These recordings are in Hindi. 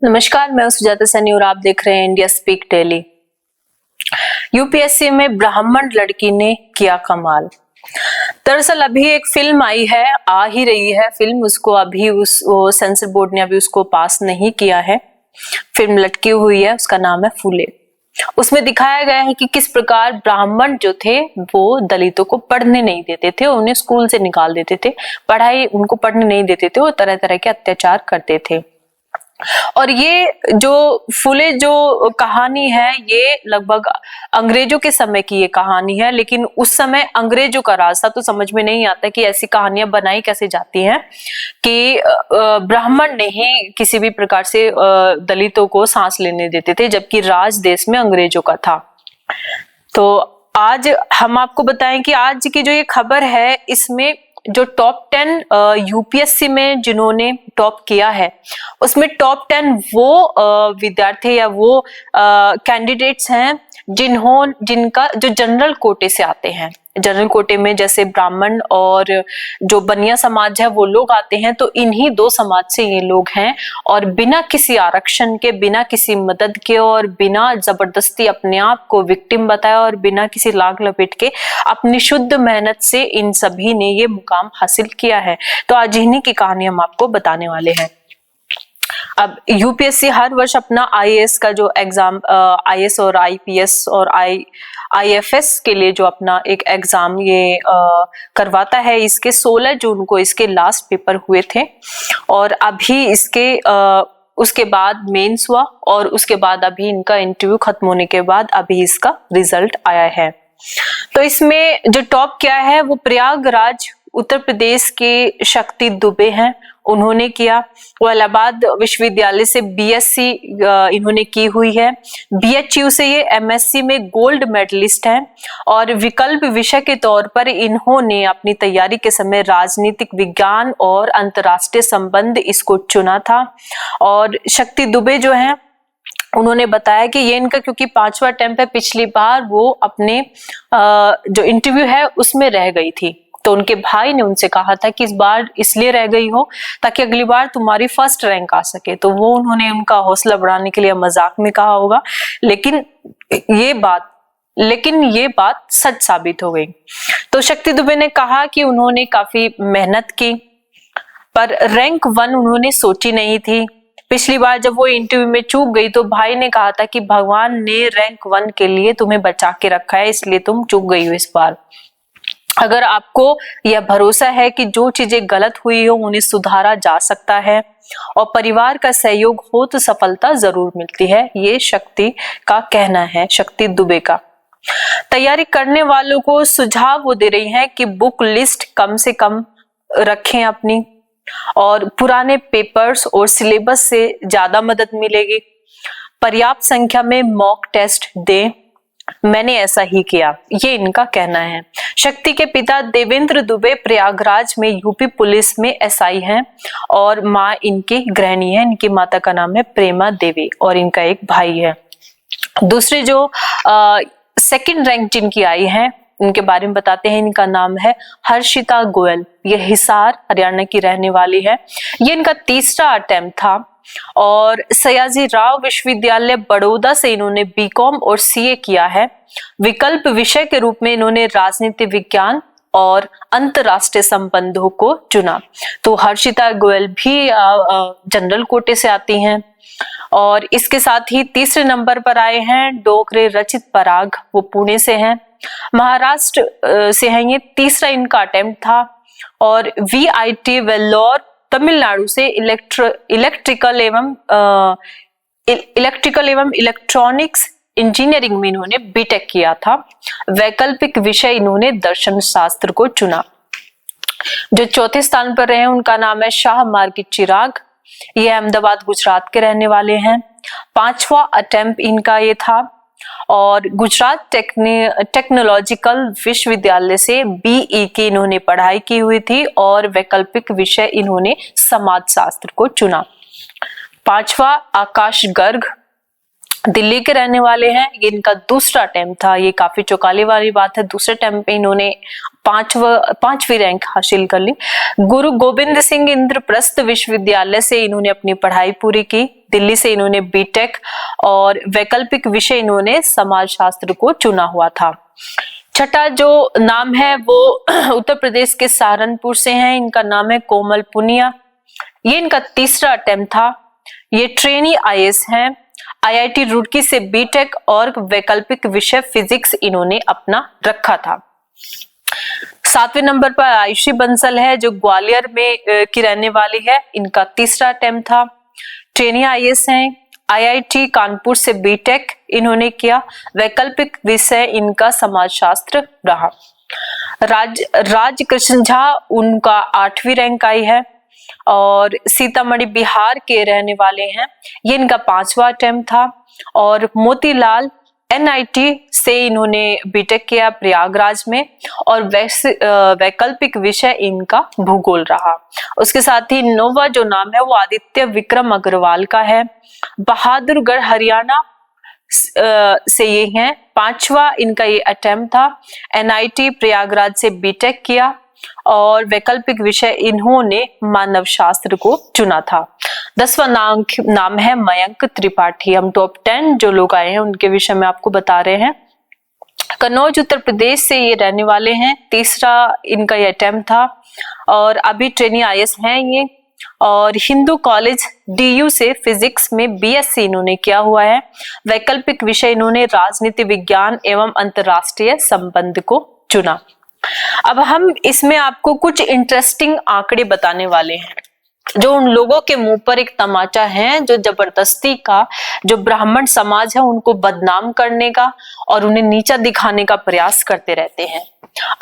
नमस्कार, मैं सुजाता सैनी और आप देख रहे हैं इंडिया स्पीक डेली। यूपीएससी में ब्राह्मण लड़की ने किया कमाल। दरअसल अभी एक फिल्म आई है, आ ही रही है फिल्म, उसको अभी वो सेंसर बोर्ड ने अभी उसको पास नहीं किया है। फिल्म लटकी हुई है, उसका नाम है फूले। उसमें दिखाया गया है कि किस प्रकार ब्राह्मण जो थे वो दलितों को पढ़ने नहीं देते थे, उन्हें स्कूल से निकाल देते थे, पढ़ाई उनको पढ़ने नहीं देते थे और तरह तरह के अत्याचार करते थे। और ये जो फूले जो कहानी है ये लगभग अंग्रेजों के समय की ये कहानी है, लेकिन उस समय अंग्रेजों का राज था तो समझ में नहीं आता कि ऐसी कहानियां बनाई कैसे जाती हैं कि ब्राह्मण ने ही किसी भी प्रकार से दलितों को सांस लेने देते थे, जबकि राज देश में अंग्रेजों का था। तो आज हम आपको बताएं कि आज की जो ये खबर है इसमें जो टॉप 10 यूपीएससी में जिन्होंने टॉप किया है उसमें टॉप 10 वो विद्यार्थी या वो कैंडिडेट्स हैं जिनका जो जनरल कोटे से आते हैं। जनरल कोटे में जैसे ब्राह्मण और जो बनिया समाज है वो लोग आते हैं, तो इन्हीं दो समाज से ये लोग हैं और बिना किसी आरक्षण के, बिना किसी मदद के और बिना जबरदस्ती अपने आप को विक्टिम बताया और बिना किसी लाग लपेट के अपनी शुद्ध मेहनत से इन सभी ने ये मुकाम हासिल किया है। तो आज इन्हीं की कहानी हम आपको बताने वाले हैं। अब यूपीएससी हर वर्ष अपना आईएएस का जो एग्जाम, आईएएस और आईपीएस और आईएफएस के लिए जो अपना एक एग्जाम ये करवाता है। इसके 16 जून को इसके लास्ट पेपर हुए थे और अभी इसके उसके बाद मेंस हुआ और उसके बाद अभी इनका इंटरव्यू खत्म होने के बाद अभी इसका रिजल्ट आया है। तो इसमें जो टॉप किया है वो प्रयागराज उत्तर प्रदेश के शक्ति दुबे हैं, उन्होंने किया। वो इलाहाबाद विश्वविद्यालय से बीएससी इन्होंने की हुई है। बीएचयू से ये एमएससी में गोल्ड मेडलिस्ट हैं और विकल्प विषय के तौर पर इन्होंने अपनी तैयारी के समय राजनीतिक विज्ञान और अंतर्राष्ट्रीय संबंध इसको चुना था। और शक्ति दुबे जो हैं उन्होंने बताया कि ये इनका क्योंकि 5वां अटेम्प्ट है, पिछली बार वो अपने जो इंटरव्यू है उसमें रह गई थी, तो उनके भाई ने उनसे कहा था कि इस बार इसलिए रह गई हो ताकि अगली बार तुम्हारी फर्स्ट रैंक आ सके। तो वो उन्होंने उनका हौसला बढ़ाने के लिए मजाक में कहा होगा, लेकिन ये बात सच साबित हो गई। तो शक्ति दुबे ने कहा कि उन्होंने काफी मेहनत की पर रैंक 1 उन्होंने सोची नहीं थी। पिछली बार जब वो इंटरव्यू में चूक गई तो भाई ने कहा था कि भगवान ने रैंक 1 के लिए तुम्हें बचा के रखा है, इसलिए तुम चूक गई हो इस बार। अगर आपको यह भरोसा है कि जो चीजें गलत हुई हो उन्हें सुधारा जा सकता है और परिवार का सहयोग हो तो सफलता जरूर मिलती है, ये शक्ति का कहना है, शक्ति दुबे का। तैयारी करने वालों को सुझाव वो दे रही हैं कि बुक लिस्ट कम से कम रखें अपनी और पुराने पेपर्स और सिलेबस से ज्यादा मदद मिलेगी। पर्याप्त संख्या में मॉक टेस्ट दें, मैंने ऐसा ही किया, ये इनका कहना है। शक्ति के पिता देवेंद्र दुबे प्रयागराज में यूपी पुलिस में एसआई हैं और माँ इनकी गृहिणी है। इनकी माता का नाम है प्रेमा देवी और इनका एक भाई है। दूसरे जो सेकंड रैंक जिनकी आई है इनके बारे में बताते हैं। इनका नाम है हर्षिता गोयल, ये हिसार हरियाणा की रहने वाली है। ये इनका तीसरा अटेम्प्ट था और सयाजी राव विश्वविद्यालय बड़ौदा से इन्होंने बीकॉम और सीए किया है। विकल्प विषय के रूप में इन्होंने राजनीति विज्ञान और अंतरराष्ट्रीय संबंधों को चुना। तो हर्षिता गोयल भी जनरल कोटे से आती हैं। और इसके साथ ही तीसरे नंबर पर आए हैं डोकरे रचित पराग, वो पुणे से हैं, महाराष्ट्र से हैं। ये तीसरा इनका अटेम्प्ट था। और वीआईटी वेल्लोर तमिलनाडु से इलेक्ट्रिकल एवं इलेक्ट्रॉनिक्स इंजीनियरिंग में इन्होंने बीटेक किया था। वैकल्पिक विषय इन्होंने दर्शन शास्त्र को चुना। जो चौथे स्थान पर रहे उनका नाम है शाह मार्गिट चिराग, ये अहमदाबाद गुजरात के रहने वाले हैं। 5वां अटेम्प्ट इनका ये था और गुजरात टेक्नोलॉजिकल विश्वविद्यालय से बीई की इन्होंने पढ़ाई की हुई थी और वैकल्पिक विषय इन्होंने समाज शास्त्र को चुना। 5वां आकाश गर्ग, दिल्ली के रहने वाले हैं। ये इनका दूसरा अटेम्प्ट था, ये काफी चौंकाने वाली बात है। दूसरे अटेम्प्ट पे इन्होंने 5वीं रैंक हासिल कर ली। गुरु गोबिंद सिंह इंद्रप्रस्थ विश्वविद्यालय से इन्होंने अपनी पढ़ाई पूरी की। दिल्ली से इन्होंने बीटेक और वैकल्पिक विषय इन्होंने समाजशास्त्र को चुना हुआ था। छठा जो नाम है वो उत्तर प्रदेश के सहारनपुर से हैं, इनका नाम है कोमल पुनिया। ये इनका तीसरा अटेम्प्ट था। ये ट्रेनी आईएएस हैं। आईआईटी रुड़की से बीटेक और वैकल्पिक विषय फिजिक्स इन्होंने अपना रखा था। 7वें नंबर पर आयुषी बंसल है जो ग्वालियर में की रहने वाली है, इनका तीसरा अटेम्प्ट था। ट्रेनी आईएएस हैं। आईआईटी कानपुर से बीटेक इन्होंने किया। वैकल्पिक विषय इनका समाजशास्त्र रहा। राज कृष्ण झा उनका 8वीं रैंक आई है और सीतामढ़ी बिहार के रहने वाले हैं, ये इनका 5वां अटेम्प्ट था। और मोतीलाल एनआईटी से इन्होंने बीटेक किया प्रयागराज में और वैकल्पिक विषय इनका भूगोल रहा। उसके साथ ही 9वां जो नाम है वो आदित्य विक्रम अग्रवाल का है, बहादुरगढ़ हरियाणा से ये हैं। 5वां इनका ये अटेम्प्ट था। एनआईटी प्रयागराज से बीटेक किया और वैकल्पिक विषय इन्होंने मानव शास्त्र को चुना था। 10वां नाम है मयंक त्रिपाठी। हम टॉप 10 जो लोग आए हैं उनके विषय में आपको बता रहे हैं। कन्नौज उत्तर प्रदेश से ये रहने वाले हैं। तीसरा इनका ये अटेम्प्ट था और अभी ट्रेनी आईएएस हैं ये। और हिंदू कॉलेज डीयू से फिजिक्स में बीएससी इन्होंने किया हुआ है। वैकल्पिक विषय इन्होंने राजनीति विज्ञान एवं अंतरराष्ट्रीय संबंध को चुना। अब हम इसमें आपको कुछ इंटरेस्टिंग आंकड़े बताने वाले हैं जो उन लोगों के मुंह पर एक तमाचा है जो जबरदस्ती का जो ब्राह्मण समाज है उनको बदनाम करने का और उन्हें नीचा दिखाने का प्रयास करते रहते हैं।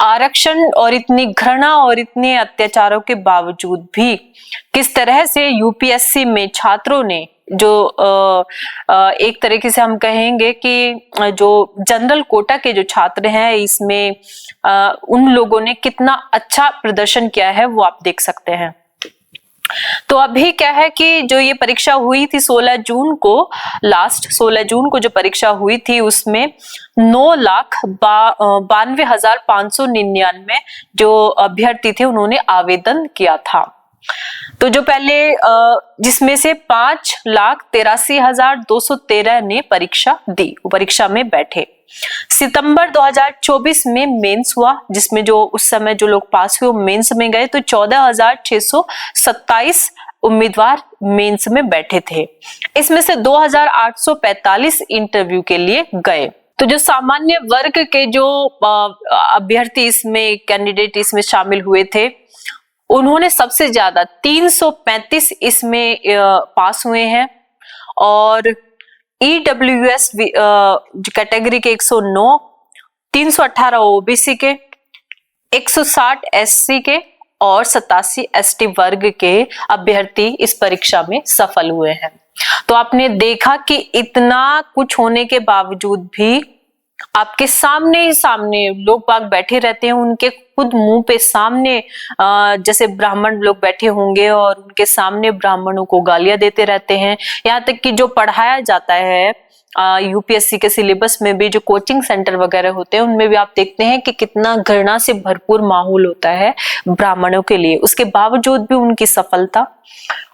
आरक्षण और इतनी घृणा और इतने अत्याचारों के बावजूद भी किस तरह से यूपीएससी में छात्रों ने जो एक तरीके से हम कहेंगे कि जो जनरल कोटा के जो छात्र हैं इसमें उन लोगों ने कितना अच्छा प्रदर्शन किया है वो आप देख सकते हैं। तो अभी क्या है कि जो ये परीक्षा हुई थी 16 जून को, लास्ट 16 जून को जो परीक्षा हुई थी उसमें 9,92,599 जो अभ्यर्थी थे उन्होंने आवेदन किया था। तो जो पहले जिसमें से 5,83,213 ने परीक्षा दी, वो परीक्षा में बैठे। सितंबर 2024 में मेंस हुआ जिसमें जो उस समय जो लोग पास हुए वो मेंस में गए, तो 14,627 उम्मीदवार मेंस में बैठे थे। इसमें से 2,845 इंटरव्यू के लिए गए। तो जो सामान्य वर्ग के जो अभ्यर्थी इसमें कैंडिडेट इसमें शामिल हुए थे उन्होंने सबसे ज्यादा 335 इसमें पास हुए हैं और ईडब्ल्यूएस कैटेगरी के 109, 318 ओबीसी के, 160 एससी के और 87 एसटी वर्ग के अभ्यर्थी इस परीक्षा में सफल हुए हैं। तो आपने देखा कि इतना कुछ होने के बावजूद भी आपके सामने ही सामने लोग बाग बैठे रहते हैं, उनके खुद मुंह पे सामने जैसे ब्राह्मण लोग बैठे होंगे और उनके सामने ब्राह्मणों को गालियां देते रहते हैं। यहाँ तक कि जो पढ़ाया जाता है यूपीएससी के सिलेबस में भी जो कोचिंग सेंटर वगैरह होते हैं उनमें भी आप देखते हैं कि कितना घृणा से भरपूर माहौल होता है ब्राह्मणों के लिए। उसके बावजूद भी उनकी सफलता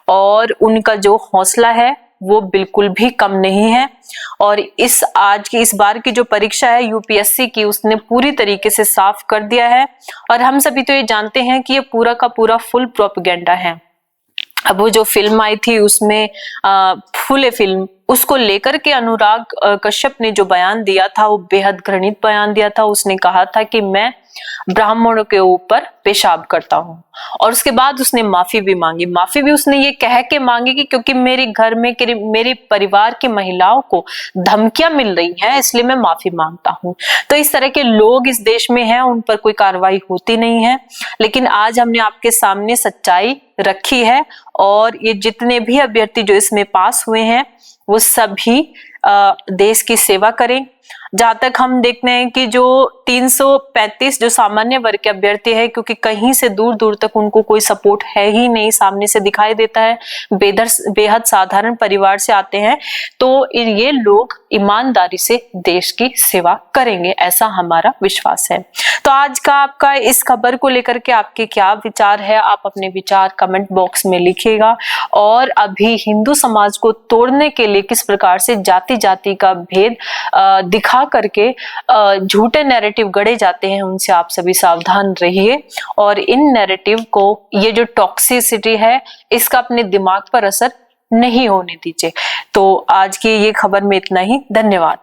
और उनका जो हौसला है वो बिल्कुल भी कम नहीं है। और इस बार की जो परीक्षा है यूपीएससी की उसने पूरी तरीके से साफ कर दिया है और हम सभी तो ये जानते हैं कि ये पूरा का पूरा फुल प्रोपेगेंडा है। अब वो जो फिल्म आई थी उसमें फुले फिल्म उसको लेकर के अनुराग कश्यप ने जो बयान दिया था वो बेहद घृणित बयान दिया था। उसने कहा था कि मैं ब्राह्मणों के ऊपर पेशाब करता हूं और उसके बाद उसने माफी भी मांगी। माफी भी उसने ये कह के मांगी कि क्योंकि मेरे घर में मेरे परिवार की महिलाओं को धमकियां मिल रही हैं इसलिए मैं माफी मांगता हूं। तो इस तरह के लोग इस देश में हैं, उन पर कोई कार्रवाई होती नहीं है। लेकिन आज हमने आपके सामने सच्चाई रखी है और ये जितने भी अभ्यर्थी जो इसमें पास हुए हैं वो सभी देश की सेवा करें, जहां तक हम देखते हैं कि जो 335 जो सामान्य वर्ग के अभ्यर्थी है, क्योंकि कहीं से दूर दूर तक उनको कोई सपोर्ट है ही नहीं, सामने से दिखाई देता है, बेहद साधारण परिवार से आते हैं, तो ये लोग ईमानदारी से देश की सेवा करेंगे, ऐसा हमारा विश्वास है। तो आज का आपका इस खबर को लेकर के आपके क्या विचार है, आप अपने विचार कमेंट बॉक्स में लिखिएगा। और अभी हिंदू समाज को तोड़ने के लिए किस प्रकार से जाति जाति का भेद दिखा करके झूठे नैरेटिव गढ़े जाते हैं, उनसे आप सभी सावधान रहिए। और इन नैरेटिव को, ये जो टॉक्सिसिटी है, इसका अपने दिमाग पर असर नहीं होने दीजिए। तो आज की ये खबर में इतना ही। धन्यवाद।